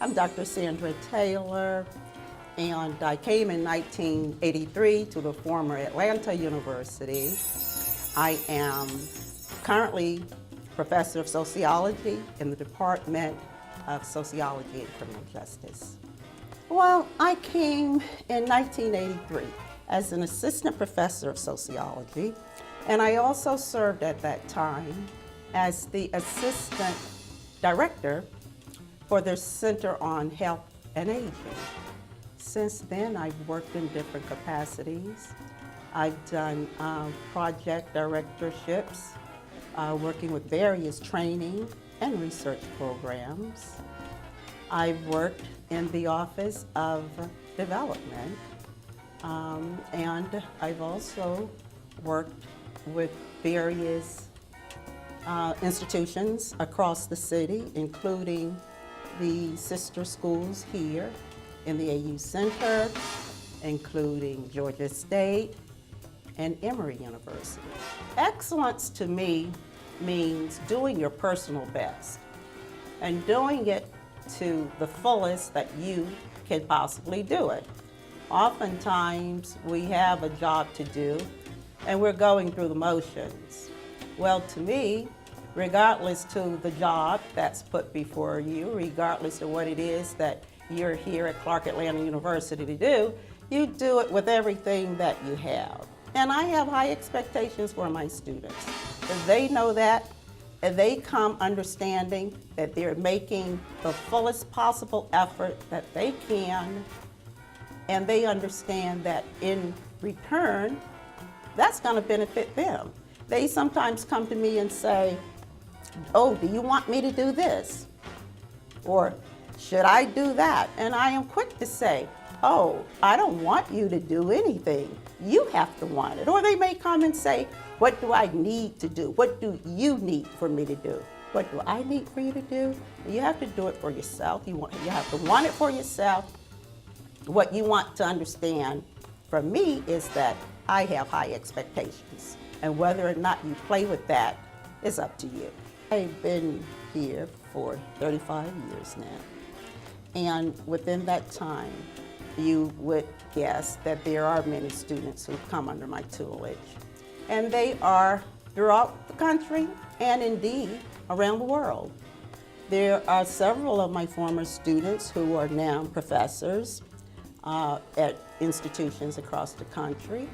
I'm Dr. Sandra Taylor, and I came in 1983 to the former Atlanta University. I am currently professor of sociology in the Department of Sociology and Criminal Justice. Well, I came in 1983 as an assistant professor of sociology, and I also served at that time as the assistant director for their Center on Health and Aging. Since then, I've worked in different capacities. I've done project directorships, working with various training and research programs. I've worked in the Office of Development, and I've also worked with various institutions across the city, including the sister schools here in the AU Center, including Georgia State and Emory University. Excellence to me means doing your personal best and doing it to the fullest that you can possibly do it. Oftentimes we have a job to do and we're going through the motions. Well, to me, regardless to the job that's put before you, regardless of what it is that you're here at Clark Atlanta University to do, you do it with everything that you have. And I have high expectations for my students. If they know that, and they come understanding that they're making the fullest possible effort that they can, and they understand that in return, that's going to benefit them. They sometimes come to me and say, "Oh, do you want me to do this?" Or, "Should I do that?" And I am quick to say, "Oh, I don't want you to do anything. You have to want it." Or they may come and say, "What do I need to do? What do you need for me to do?" What do I need for you to do? You have to do it for yourself. You have to want it for yourself. What you want to understand from me is that I have high expectations. And whether or not you play with that is up to you. I've been here for 35 years now. And within that time, you would guess that there are many students who come under my tutelage. And they are throughout the country and indeed around the world. There are several of my former students who are now professors at institutions across the country.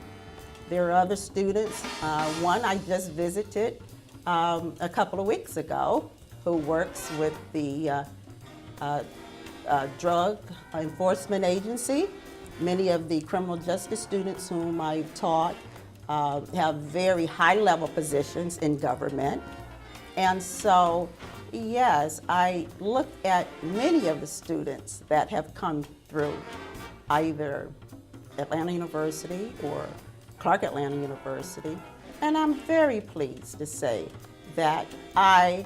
There are other students, one I just visited a couple of weeks ago, who works with the Drug Enforcement Agency. Many of the criminal justice students whom I've taught have very high-level positions in government. And so, yes, I look at many of the students that have come through either Atlanta University or Clark Atlanta University, and I'm very pleased to say that I'd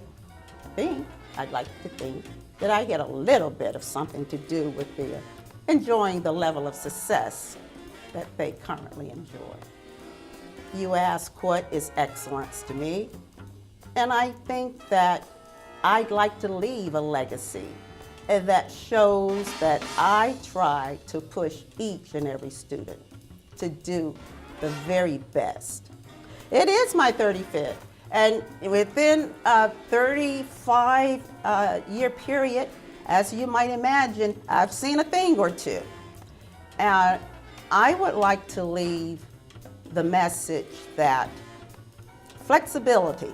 like to think that I get a little bit of something to do with their enjoying the level of success that they currently enjoy. You ask, what is excellence to me? And I think that I'd like to leave a legacy that shows that I try to push each and every student to do the very best. It is my 35th, and within a 35-year period, as you might imagine, I've seen a thing or two. And I would like to leave the message that flexibility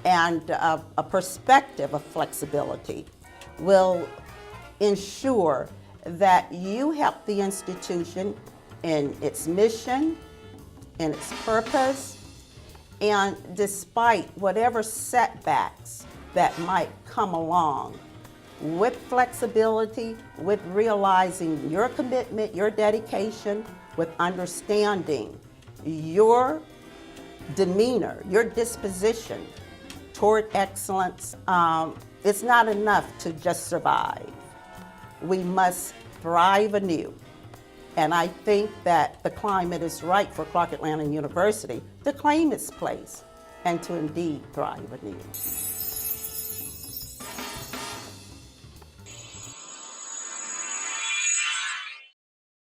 and a perspective of flexibility will ensure that you help the institution in its mission, in its purpose, and despite whatever setbacks that might come along, with flexibility, with realizing your commitment, your dedication, with understanding your demeanor, your disposition toward excellence, it's not enough to just survive. We must thrive anew. And I think that the climate is right for Clark Atlanta University to claim its place and to indeed thrive anew.